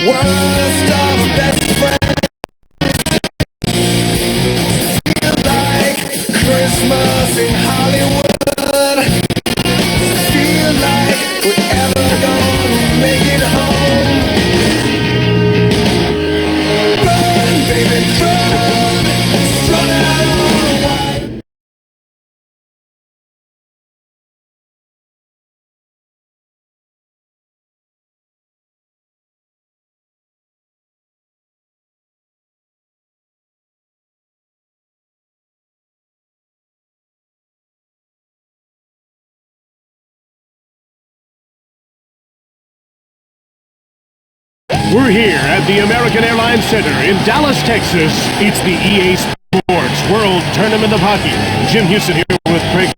Worst of a best friend. Feel like Christmas in Hollywood. Feel like we're ever gonna make it home. Run, baby, run. Run out on the wire. We're here at the American Airlines Center in Dallas, Texas. It's the EA Sports World Tournament of Hockey. Jim Houston here with Craig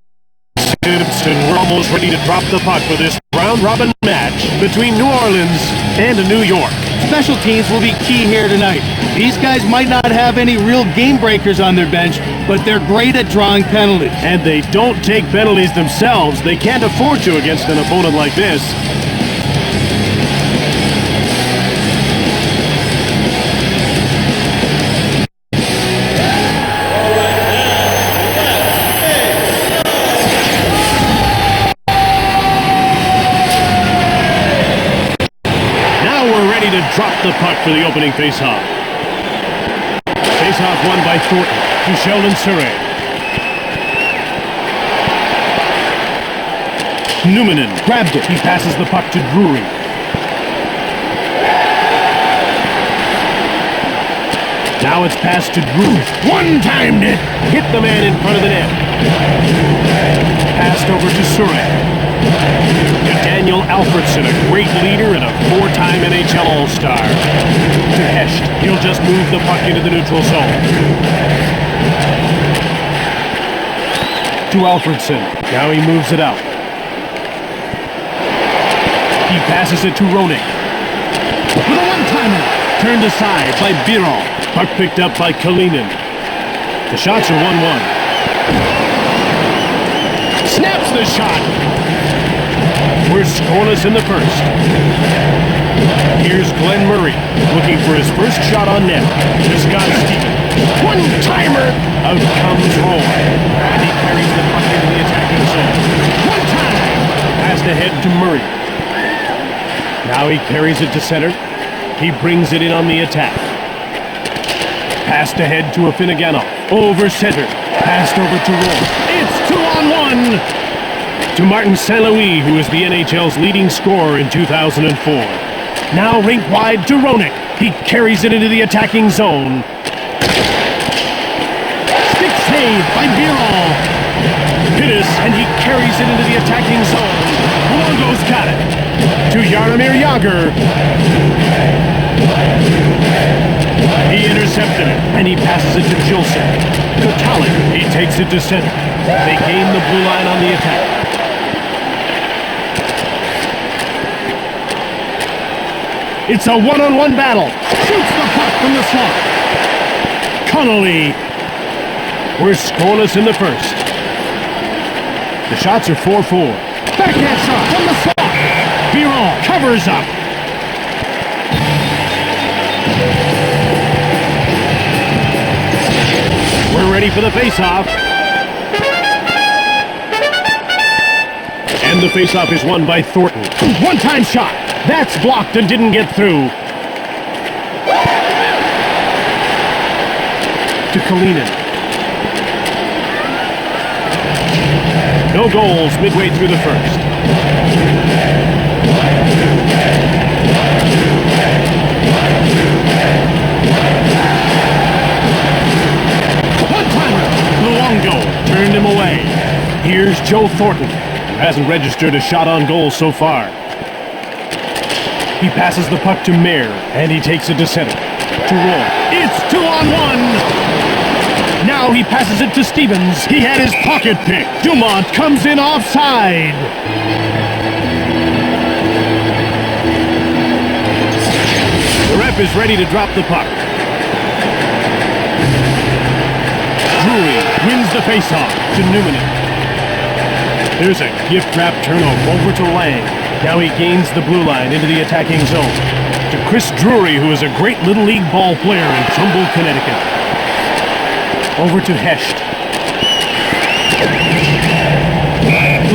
Simpson. We're almost ready to drop the puck for this round-robin match between New Orleans and New York. Special teams will be key here tonight. These guys might not have any real game breakers on their bench, but they're great at drawing penalties. And they don't take penalties themselves. They can't afford to against an opponent like this. To drop the puck for the opening faceoff. Faceoff won by Thornton to Sheldon Surrey. Numanen grabbed it. He passes the puck to Drury. Now it's passed to Drury. One-timed it. Hit the man in front of the net. Passed over to Surrey. Daniel Alfredson, a great leader and a four-time NHL All-Star. To Hesht. He'll just move the puck into the neutral zone. To Alfredson. Now he moves it out. He passes it to Roenick. With a one-timer. Turned aside by Biron. Puck picked up by Kalinin. The shots are 1-1. Snaps the shot. We're scoreless in the first. Here's Glenn Murray, looking for his first shot on net. To Scott Stevens. One-timer! Out comes Roy. And he carries the puck into the attacking zone. One time! Passed ahead to Murray. Now he carries it to center. He brings it in on the attack. Passed ahead to a Finneganov. Over center. Passed over to Roy. It's 2-on-1! To Martin St. Louis, who is the NHL's leading scorer in 2004. Now rink wide to Roenick. He carries it into the attacking zone. Stick save by Biron. Pittis, and he carries it into the attacking zone. Luongo's got it. To Jaromir Jagr. He intercepted it, and he passes it to Jolson. Kotalin, he takes it to center. They gain the blue line on the attack. It's a one-on-one battle. Shoots the puck from the slot. Connolly. We're scoreless in the first. The shots are 4-4. Backhand shot from the slot. Biron covers up. We're ready for the face-off. And the face-off is won by Thornton. One-time shot. That's blocked and didn't get through. To Kalinin. No goals midway through the first. One-timer. Luongo turned him away. Here's Joe Thornton, who hasn't registered a shot on goal so far. He passes the puck to Mayer, and he takes it to center. To Roy. It's 2-on-1! Now he passes it to Stevens. He had his pocket picked. Dumont comes in offside. The ref is ready to drop the puck. Drury wins the faceoff to Numanen. There's a gift-wrap turnover over to Lang. Now he gains the blue line into the attacking zone. To Chris Drury, who is a great Little League ball player in Trumbull, Connecticut. Over to Hesht.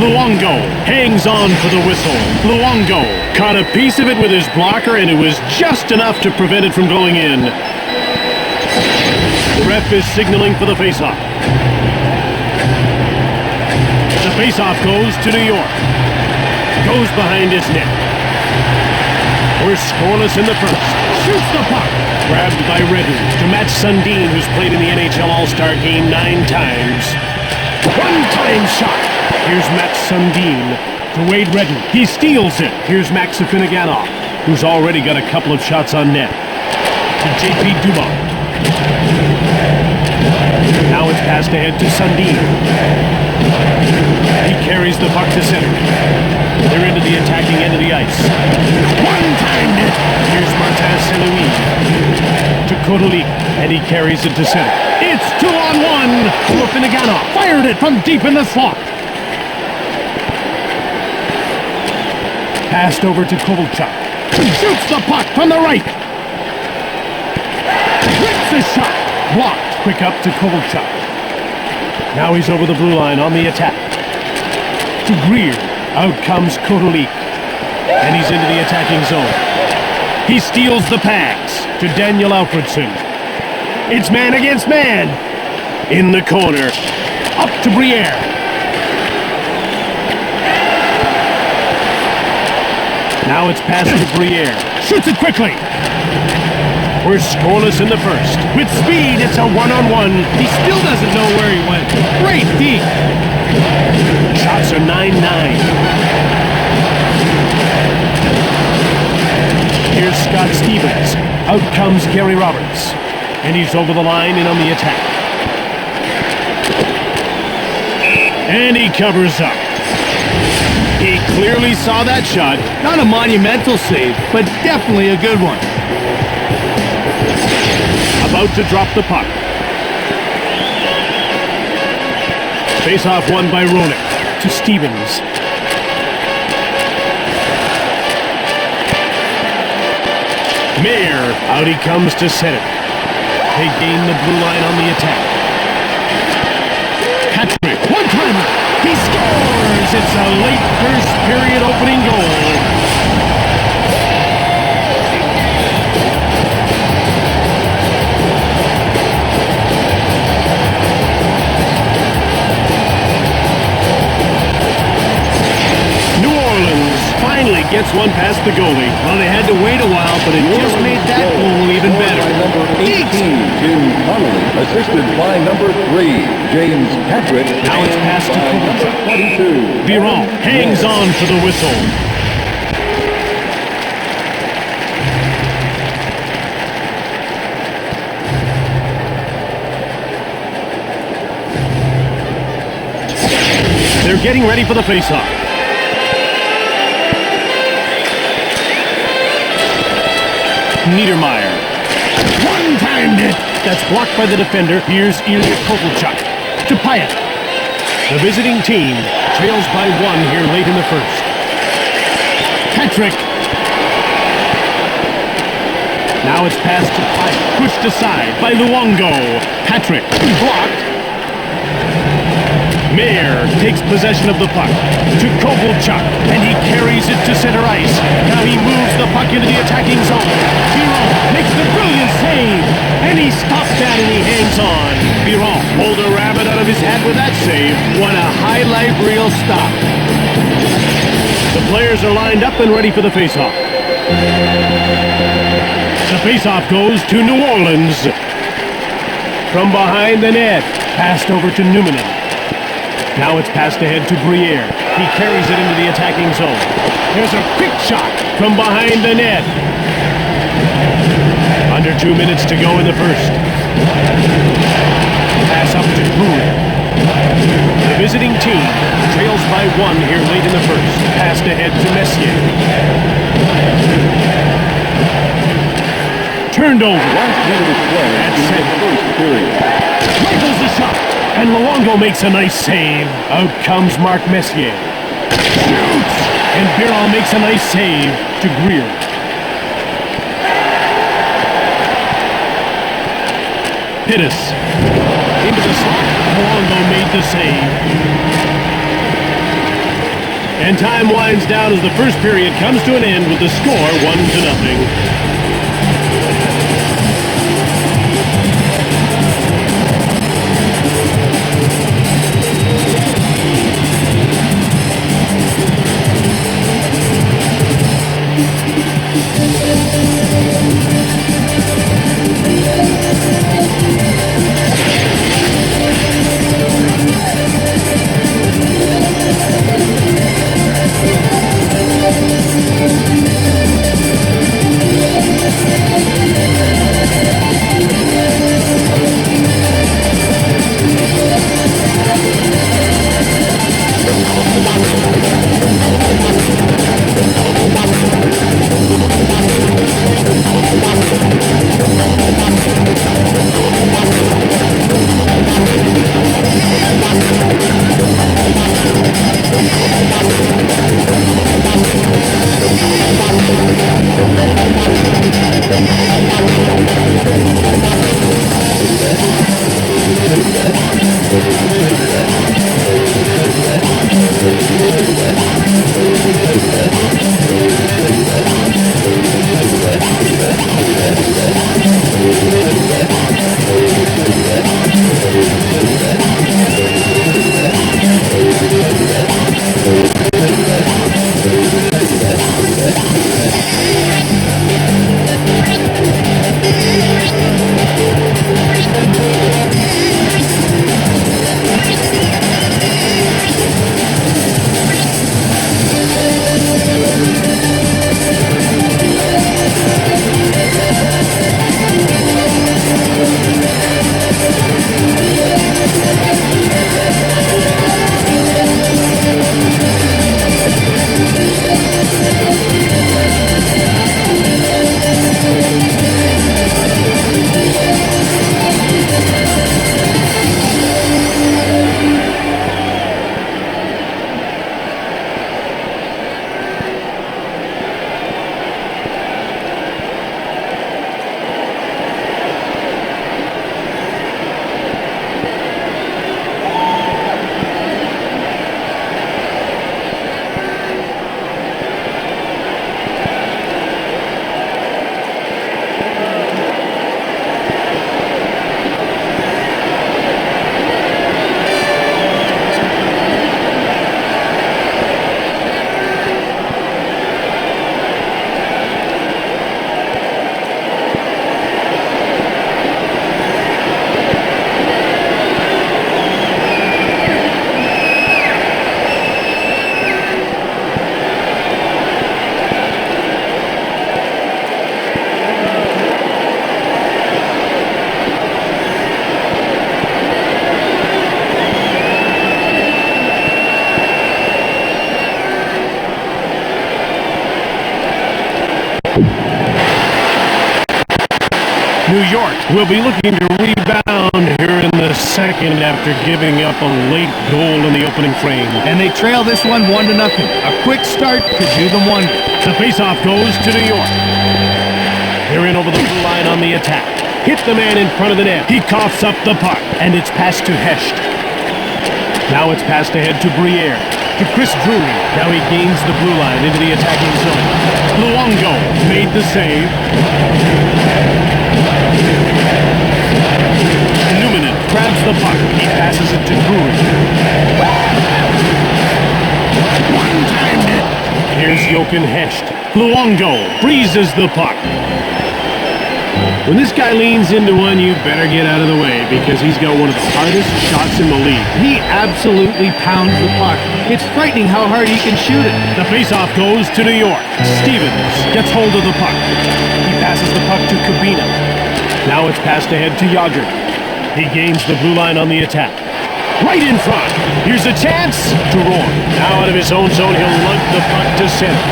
Luongo hangs on for the whistle. Luongo caught a piece of it with his blocker, and it was just enough to prevent it from going in. Ref is signaling for the faceoff. The faceoff goes to New York. Goes behind his net. We're scoreless in the first. Shoots the puck. Grabbed by Redden to match Sundin, who's played in the NHL All-Star Game 9 times. One-time shot. Here's Matt Sundin to Wade Redden. He steals it. Here's Max Afinoganov, who's already got a couple of shots on net. To J.P. Dubon. Now it's passed ahead to Sundin. He carries the puck to center. They're into the attacking end of the ice. One-time net. Here's Martin Saint-Louis to Kotolik, and he carries it to center. It's 2-on-1 to Afinoganov. Fired it from deep in the slot. Passed over to Kovalchuk. Shoots the puck from the right. Rips the shot. Blocked. Quick up to Kovalchuk. Now he's over the blue line on the attack. To Greer. Out comes Kotolik. And he's into the attacking zone. He steals the pass to Daniel Alfredson. It's man against man. In the corner. Up to Briere. Now it's passed to Briere. Shoots it quickly. We're scoreless in the first. With speed, it's a one-on-one. He still doesn't know where he went. Great deep. Shots are 9-9. Here's Scott Stevens. Out comes Gary Roberts. And he's over the line and on the attack. And he covers up. He clearly saw that shot. Not a monumental save, but definitely a good one. About to drop the puck. Face-off won by Roenick to Stevens. Mayer, out he comes to set it. They gain the blue line on the attack. Patrick, one-timer. He scores! It's a late first period opening goal. Finally gets one past the goalie. Well, they had to wait a while, but it just made that goal even better. Number 18, Tim Connolly, assisted by number 3, James Patrick. Now it's passed to number 22. Biron hangs on for the whistle. They're getting ready for the face-off. Niedermeyer. One-timed it. That's blocked by the defender. Here's Ilya Kovalchuk to Pyatt. The visiting team trails by 1 here late in the first. Patrick. Now it's passed to Pyatt. Pushed aside by Luongo. Patrick blocked. Mayer takes possession of the puck to Kovalchuk, and he carries it to center ice. Now he moves the puck into the attacking zone. Biron makes the brilliant save, and he stops that and he hangs on. Biron pulled a rabbit out of his hat with that save. What a highlight reel stop. The players are lined up and ready for the faceoff. The faceoff goes to New Orleans. From behind the net, passed over to Numanen. Now it's passed ahead to Briere. He carries it into the attacking zone. There's a quick shot from behind the net. Under 2 minutes to go in the first. Pass up to Drury. The visiting team trails by 1 here late in the first. Passed ahead to Messier. Turned over. Last minute of play in the first period. Rifles the shot. And Luongo makes a nice save. Out comes Mark Messier. Shoots! And Biron makes a nice save to Greer. Pittis. Into the slot. Luongo made the save. And time winds down as the first period comes to an end with the score 1-0. New York will be looking to rebound here in the second after giving up a late goal in the opening frame. And they trail this one 1-0. A quick start could do them wonders. The faceoff goes to New York. They're in over the blue line on the attack. Hit the man in front of the net. He coughs up the puck, and it's passed to Hesht. Now it's passed ahead to Briere. To Chris Drury. Now he gains the blue line into the attacking zone. Luongo made the save. Newman grabs the puck. He passes it to Drury. One-timed it. Here's Jochen Hesht. Luongo freezes the puck. When this guy leans into one, you better get out of the way because he's got one of the hardest shots in the league. He absolutely pounds the puck. It's frightening how hard he can shoot it. The faceoff goes to New York. Stevens gets hold of the puck. He passes the puck to Kabina. Now it's passed ahead to Yager. He gains the blue line on the attack. Right in front. Here's a chance to Roy. Now out of his own zone, he'll lug the puck to center.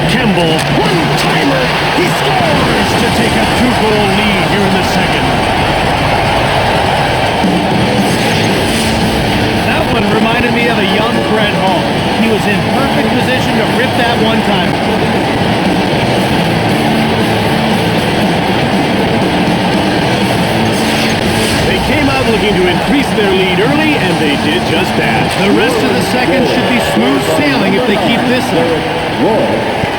Campbell, one-timer. He scores to take a 2-goal lead here in the second. That one reminded me of a young Brett Hall. He was in perfect position to rip that one-timer. their lead early, and they did just that. The rest of the second should be smooth sailing if they keep this up. Roy,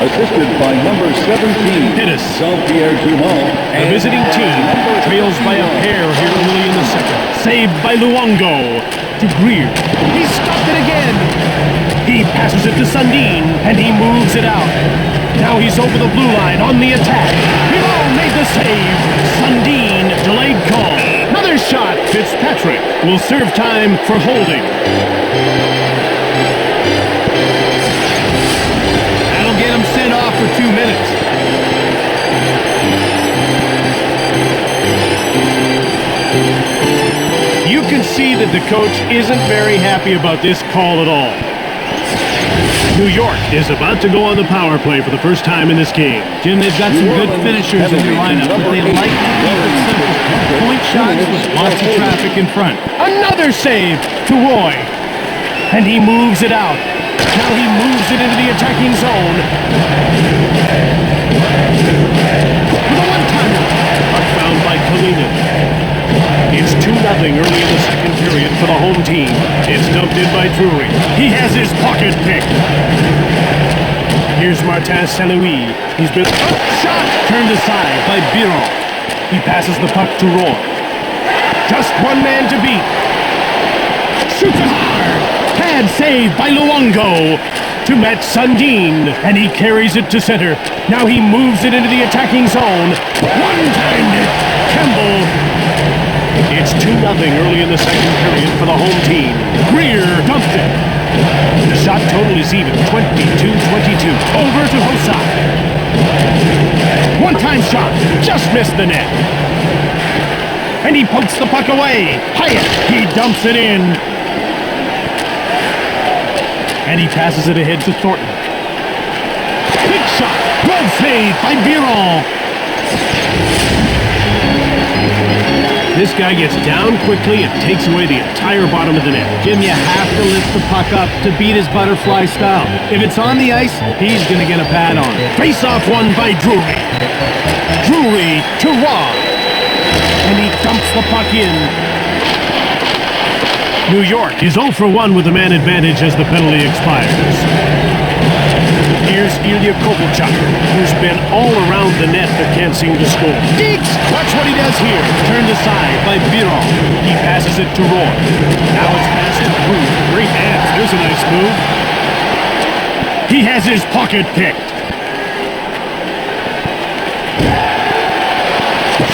assisted by number 17, Pittis. Jean-Pierre Dumont. The visiting team trails by a pair here early in the second. Saved by Luongo to Greer. He stopped it again. He passes it to Sundin, and he moves it out. Now he's over the blue line on the attack. Pilon made the save. Sundin, delayed call. Another shot. Fitzpatrick will serve time for holding. That'll get him sent off for 2 minutes. You can see that the coach isn't very happy about this call at all. New York is about to go on the power play for the first time in this game. Jim, they've got some good finishers in their lineup, but they like to keep it simple. Point shots with lots of traffic in front. Another save to Roy. And he moves it out. Now he moves it into the attacking zone. With a one-timer. Puck found by Kalinin. It's 2-0 early in the second period for the home team. It's dumped in by Drury. He has his pocket picked. Here's Martin Saint-Louis. He's been shot. Turned aside by Biron. He passes the puck to Roy. Just one man to beat. Shoots it hard. Pad saved by Luongo to Matt Sundin, and he carries it to center. Now he moves it into the attacking zone. One-timed it. Campbell. It's 2-0 early in the second period for the home team. Greer dumped it. The shot total is even, 22-22. Over to Hossa. One-time shot, just missed the net. And he pokes the puck away. Hyatt, he dumps it in. And he passes it ahead to Thornton. Big shot, well saved by Biron. This guy gets down quickly and takes away the entire bottom of the net. Jim, you have to lift the puck up to beat his butterfly style. If it's on the ice, he's going to get a pad on it. Face-off won by Drury. Drury to Roy. And he dumps the puck in. New York is 0 for 1 with the man advantage as the penalty expires. Here's Ilya Kovalchuk, who's been all around the net but can't seem to score. Deeks! Watch what he does here. Turned aside by Biron. He passes it to Roy. Now it's passed to Cruz. Great hands. There's a nice move. He has his pocket picked.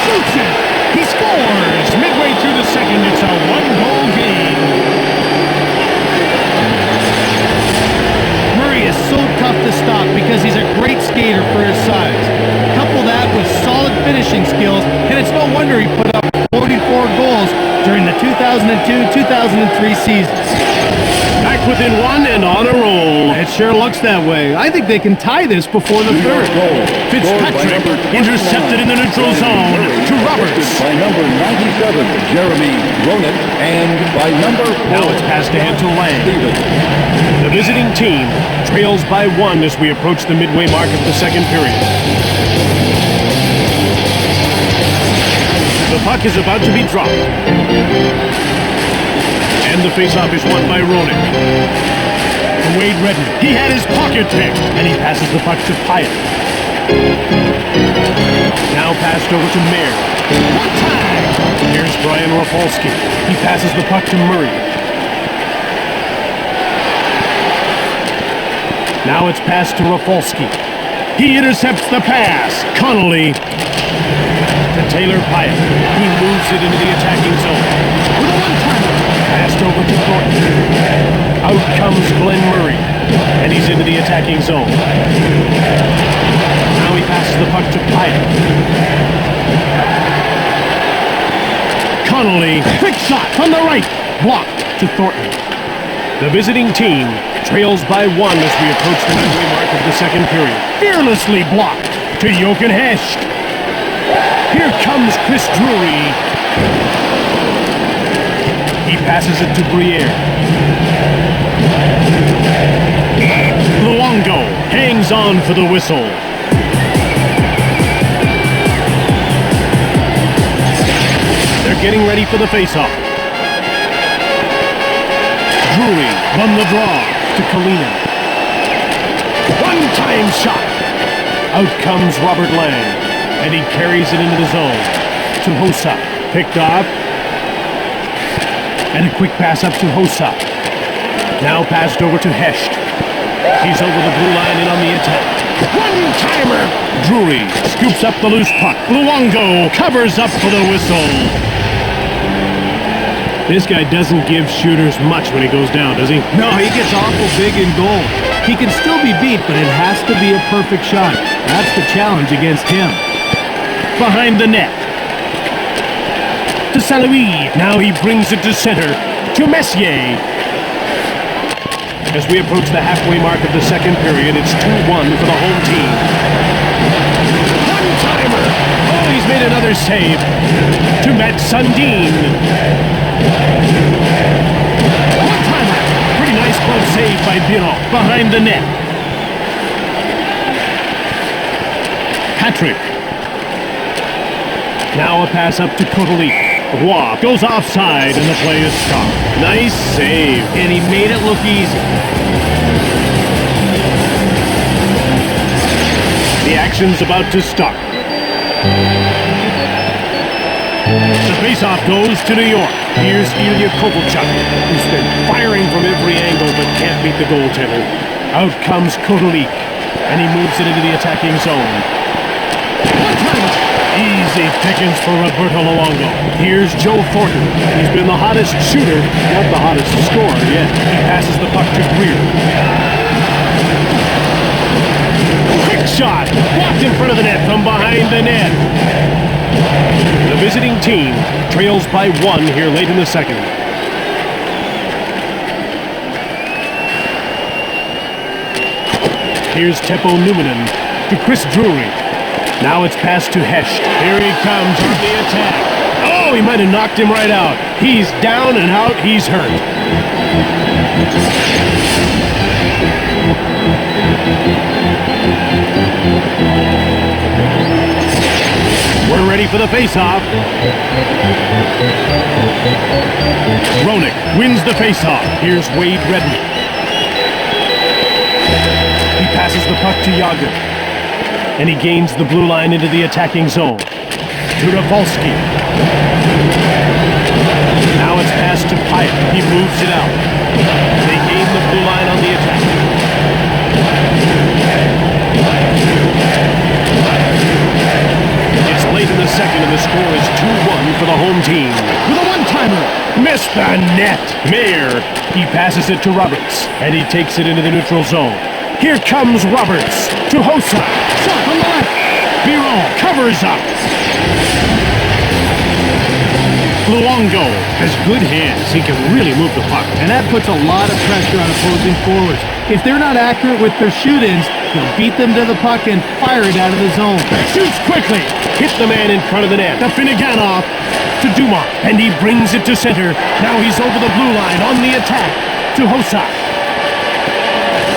Shoots it! He scores! Midway through the second, it's a one-goal game. Is so tough to stop because he's a great skater for his size. Couple that with solid finishing skills, and it's no wonder he put up 44 goals during the 2002-2003 season. Back within one and on a roll. It sure looks that way. I think they can tie this before the third. Fitzpatrick intercepted in the neutral zone to Roberts. By number 97, Jeremy Roenick, and by number 4, Now it's passed ahead to Lang. The visiting team trails by 1 as we approach the midway mark of the second period. The puck is about to be dropped. And the faceoff is won by Roenick. Wade Redden. He had his pocket picked, and he passes the puck to Pyatt. Now passed over to Mayer. One time! Here's Brian Rafalski. He passes the puck to Murray. Now it's passed to Rafalski. He intercepts the pass. Connolly to Taylor Pyatt. He moves it into the attacking zone. With a one-timer. Passed over to Thornton. Out comes Glenn Murray. And he's into the attacking zone. Now he passes the puck to Pyatt. Connolly. Quick shot from the right. Blocked to Thornton. The visiting team trails by 1 as we approach the midway mark of the second period. Fearlessly blocked to Jochen Hecht. Here comes Chris Drury. He passes it to Briere. Luongo hangs on for the whistle. They're getting ready for the faceoff. Drury won the draw to Kalina. One-time shot. Out comes Robert Lang, and he carries it into the zone to Hossa. Picked off. And a quick pass up to Hossa. Now passed over to Hesht. He's over the blue line and on the attack. One-timer! Drury scoops up the loose puck. Luongo covers up for the whistle. This guy doesn't give shooters much when he goes down, does he? No, he gets awful big in goal. He can still be beat, but it has to be a perfect shot. That's the challenge against him. Behind the net. To Saint-Louis. Now he brings it to center. To Messier. As we approach the halfway mark of the second period, it's 2-1 for the home team. One-timer! Oh, he's made another save. To Matt Sundin. One-timer! Pretty nice close save by Biron. Behind the net. Patrick. Now a pass up to Kotelik. Roy goes offside and the play is stopped. Nice save. And he made it look easy. The action's about to start. The faceoff goes to New York. Here's Ilya Kovalchuk, who's been firing from every angle but can't beat the goaltender. Out comes Kotelik, and he moves it into the attacking zone. One-timer! Easy pickings for Roberto Luongo. Here's Joe Thornton. He's been the hottest shooter, not the hottest scorer yet. He passes the puck to Greer. Quick shot! Blocked in front of the net from behind the net. The visiting team trails by 1 here late in the second. Here's Teppo Numminen to Chris Drury. Now it's passed to Hesht. Here he comes on the attack. Oh, he might have knocked him right out. He's down and out. He's hurt. We're ready for the face-off. Roenick wins the face-off. Here's Wade Redden. He passes the puck to Yager. And he gains the blue line into the attacking zone. To Rafalski. Now it's passed to Pyatt. He moves it out. They gain the blue line on the attack. It's late in the second and the score is 2-1 for the home team. With a one-timer. Missed the net. Mayer. He passes it to Roberts. And he takes it into the neutral zone. Here comes Roberts to Hossa. Shot from the left. Biron covers up. Luongo has good hands. He can really move the puck. And that puts a lot of pressure on opposing forwards. If they're not accurate with their shoot-ins, he'll beat them to the puck and fire it out of the zone. Shoots quickly. Hit the man in front of the net. To Finneganov. To Dumont. And he brings it to center. Now he's over the blue line on the attack. To Hossa.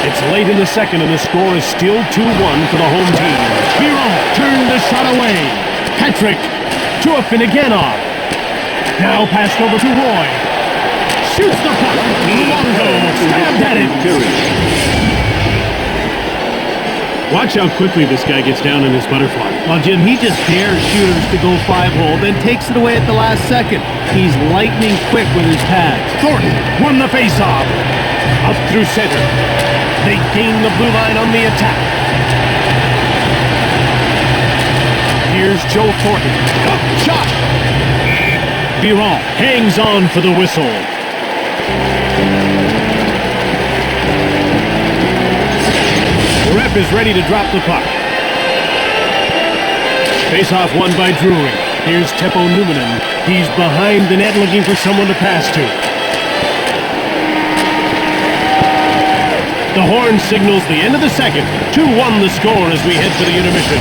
It's late in the second and the score is still 2-1 for the home team. Biron turned the shot away. Patrick to a Finneganov. Now passed over to Roy. Shoots the puck. Luongo stabbed at it. Watch how quickly this guy gets down in his butterfly. Well, Jim, he just dares shooters to go 5-hole, then takes it away at the last second. He's lightning quick with his pads. Thornton won the faceoff. Up through center. They gain the blue line on the attack. Here's Joe Thornton. Up shot. Biron hangs on for the whistle. The ref is ready to drop the puck. Face-off won by Drury. Here's Teppo Numminen. He's behind the net looking for someone to pass to. The horn signals the end of the second. 2-1 the score as we head for the intermission.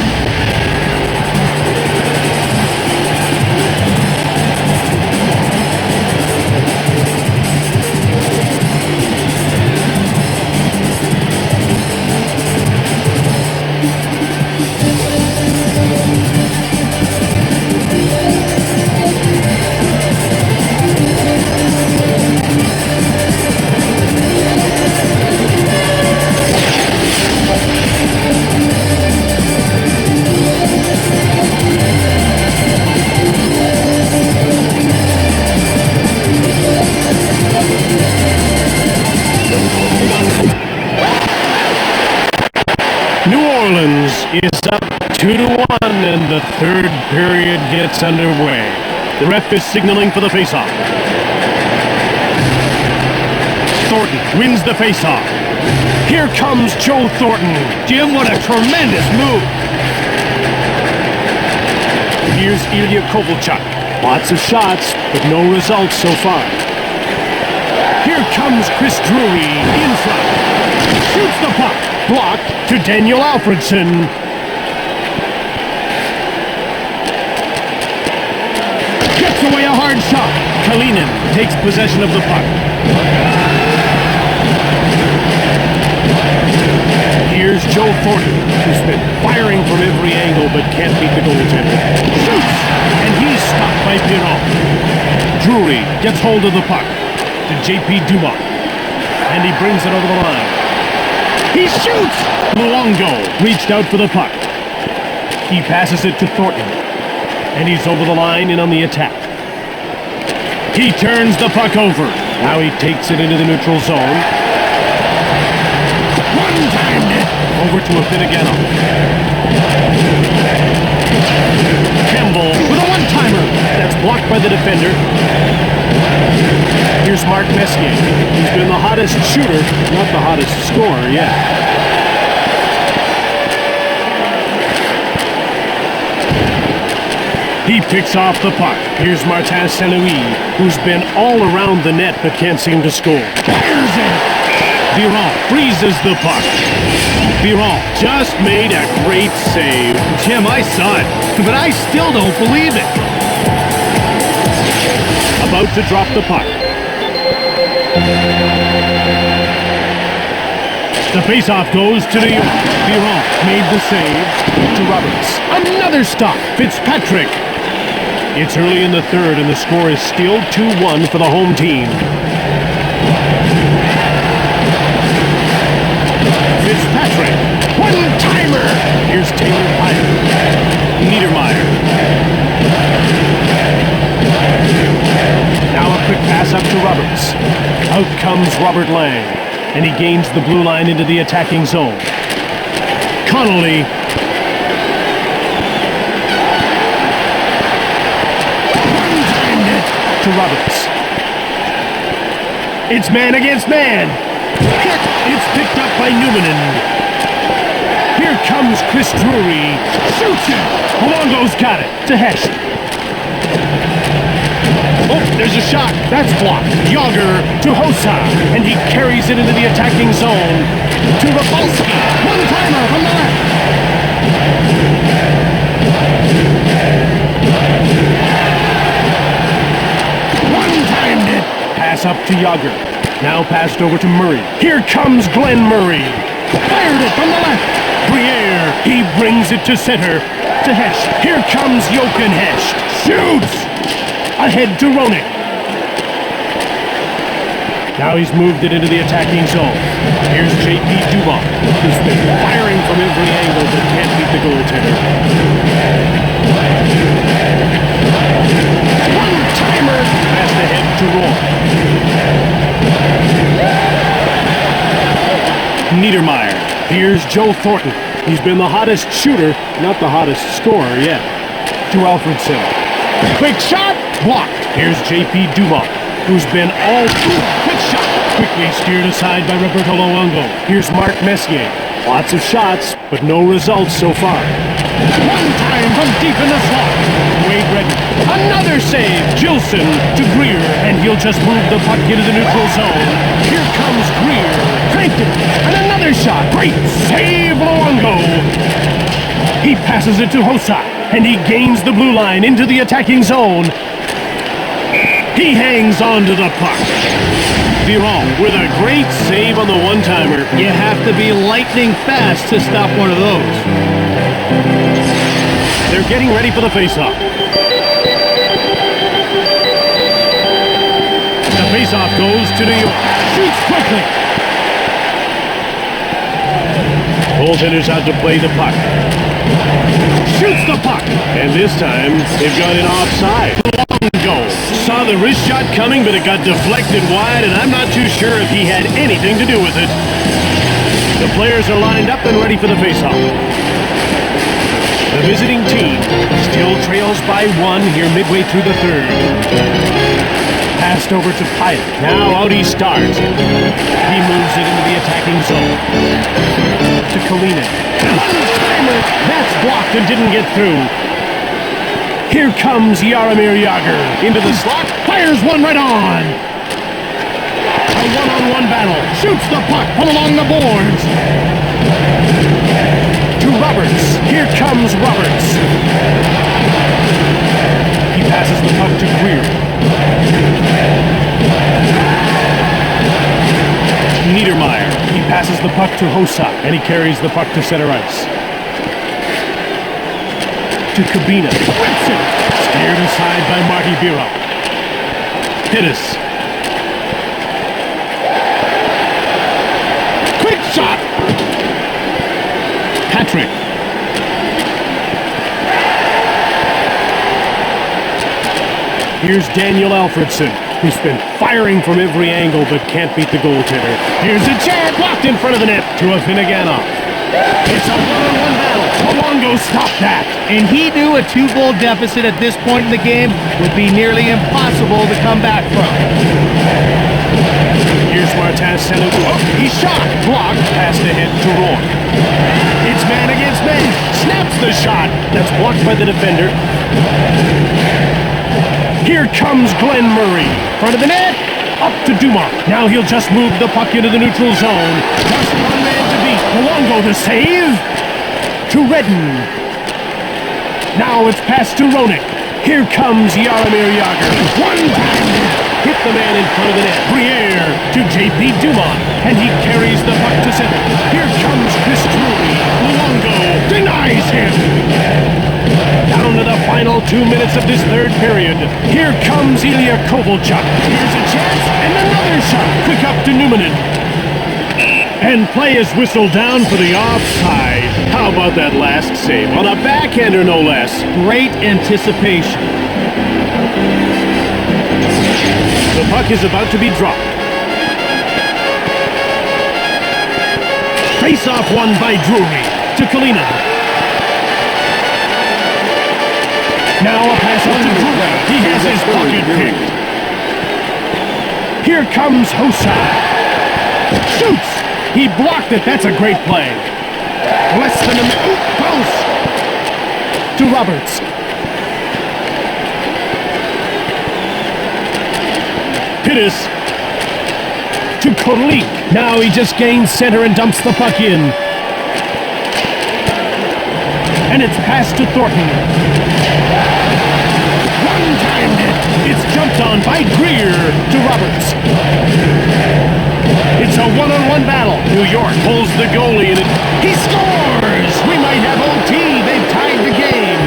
2-1, and the third period gets underway. The ref is signaling for the faceoff. Thornton wins the faceoff. Here comes Joe Thornton. Jim, what a tremendous move. Here's Ilya Kovalchuk. Lots of shots, but no results so far. Here comes Chris Drury in front. Shoots the puck. Blocked to Daniel Alfredson. Gets away a hard shot. Kalinin takes possession of the puck. Here's Joe Thornton, who's been firing from every angle but can't beat the goaltender. Shoots! And he's stopped by Piron. Drury gets hold of the puck to J.P. Dumont. And he brings it over the line. He shoots! Luongo reached out for the puck. He passes it to Thornton. And he's over the line and on the attack. He turns the puck over. Now he takes it into the neutral zone. One-timed it. Over to a Finneganno. Campbell with a one-timer. That's blocked by the defender. Here's Mark Messier. He's been the hottest shooter, not the hottest scorer yet. He picks off the puck. Here's Martin Saint-Louis, who's been all around the net but can't seem to score. Fires it! Biron freezes the puck. Biron just made a great save. Jim, I saw it, but I still don't believe it. About to drop the puck. The faceoff goes to New York. Biron made the save to Roberts. Another stop. Fitzpatrick. It's early in the third, and the score is still 2-1 for the home team. Fitzpatrick. One-timer. Here's Taylor Pyle. Niedermeyer. Now a quick pass up to Roberts. Out comes Robert Lang, and he gains the blue line into the attacking zone. Connolly. One-timed it to Roberts. It's man against man. It's picked up by Numanen. Here comes Chris Drury. Shoots it. Luongo's got it to Hesh. Oh, there's a shot. That's blocked. Yager to Hossa. And he carries it into the attacking zone. To Rafalski. One-timer from the left. One-timed it. Pass up to Yager. Now passed over to Murray. Here comes Glenn Murray. Fired it from the left. Briere. He brings it to center. To Hesh. Here comes Jochen Hesh. Shoots! Ahead to Roenick. Now he's moved it into the attacking zone. Here's J.P. Dumont, who's been firing from every angle but can't beat the goaltender. One-timer past the head to Roy. Niedermeyer. Here's Joe Thornton. He's been the hottest shooter, not the hottest scorer yet. To Alfredson. Quick shot! Blocked. Here's J.P. Dumont, who's been all through. Quick shot. Quickly steered aside by Roberto Luongo. Here's Mark Messier. Lots of shots, but no results so far. One time from deep in the slot. Wade Redden. Another save. Gilson to Greer, and he'll just move the puck into the neutral zone. Here comes Greer. Cranked it. And another shot. Great save, Luongo. He passes it to Hossa, and he gains the blue line into the attacking zone. He hangs on to the puck. Biron with a great save on the one-timer. You have to be lightning fast to stop one of those. They're getting ready for the face-off. The face-off goes to New York. Shoots quickly. Goaltender's out to play the puck. Shoots the puck. And this time, they've got it offside. Luongo saw the wrist shot coming, but it got deflected wide, and I'm not too sure if he had anything to do with it. The players are lined up and ready for the face-off. The visiting team still trails by 1 here midway through the third. Passed over to Pyatt. Now out he starts. He moves it into the attacking zone. To Kalina. One-timer. That's blocked and didn't get through. Here comes Jaromir Jagr into the slot. Fires one right on. A one-on-one battle. Shoots the puck from along the boards. To Roberts. Here comes Roberts. He passes the puck to Greer. Niedermeyer. He passes the puck to Hossa, and he carries the puck to center ice. To Kabina. Whips it. Steered aside by Marty Biro. Pittis. Quick shot. Patrick. Here's Daniel Alfredson, who's been firing from every angle but can't beat the goaltender. Here's a chance, blocked in front of the net to a Finneganov. It's a one-on-one battle. Luongo stopped that. And he knew a 2-goal deficit at this point in the game would be nearly impossible to come back from. Here's Martin Saint-Louis. Oh, he shot. Blocked. Passed ahead to Roy. It's man against man. Snaps the shot. That's blocked by the defender. Here comes Glenn Murray. Front of the net. Up to Dumont. Now he'll just move the puck into the neutral zone. Just one man to beat. Luongo the save. To Redden. Now it's passed to Roenick. Here comes Jaromir Jagr. One time. Hit the man in front of the net. Briere to J.P. Dumont. And he carries the puck to center. Here comes Chris Drury. Luongo denies him. Down to the final 2 minutes of this third period. Here comes Ilya Kovalchuk. Here's a chance, and another shot. Quick up to Numanen. And play is whistled down for the offside. How about that last save? On a backhander, no less. Great anticipation. The puck is about to be dropped. Face-off won by Drury to Kalina. Now a pass out to Drury. He has his pocket picked. Here comes Hossa. Shoots. He blocked it. That's a great play. Less than a minute. Close. To Roberts. Pittis. To Korlik. Now he just gains center and dumps the puck in. And it's passed to Thornton. One-timed it. It's jumped on by Greer to Roberts. It's a one-on-one battle. New York pulls the goalie and he scores! We might have OT. They've tied the game.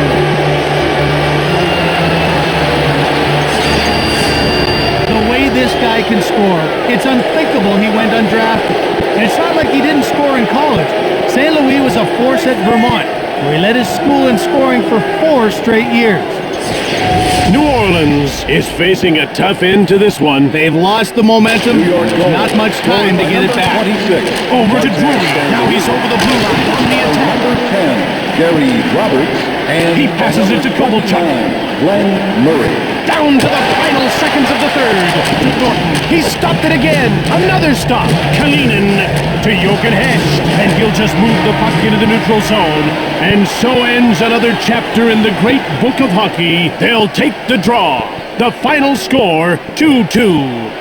The way this guy can score, it's unthinkable he went undrafted. And it's not like he didn't score in college. St. Louis was a force at Vermont, where he led his school in scoring for 4 straight years. New Orleans is facing a tough end to this one. They've lost the momentum. Not much time to get it back. Over to Drury. Now he's over the blue line on the attack. Number 10, Gary Roberts, and He passes it to Kovalchuk. Glenn Murray. Down to the final seconds of the third. To Thornton. He stopped it again. Another stop. Kalinin to Jochen Hecht. And he'll just move the puck into the neutral zone. And so ends another chapter in the great book of hockey. They'll take the draw. The final score, 2-2.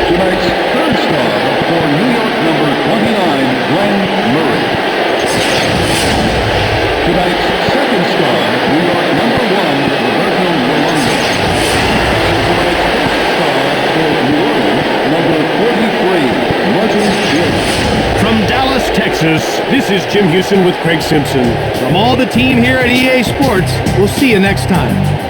Tonight's third star for New York number 29, Glenn Murray. Tonight's second star, New York number 1, Roberto Luongo. And tonight's first star for New Orleans, number 43, Martin Bill. From Dallas, Texas, this is Jim Houston with Craig Simpson. From all the team here at EA Sports, we'll see you next time.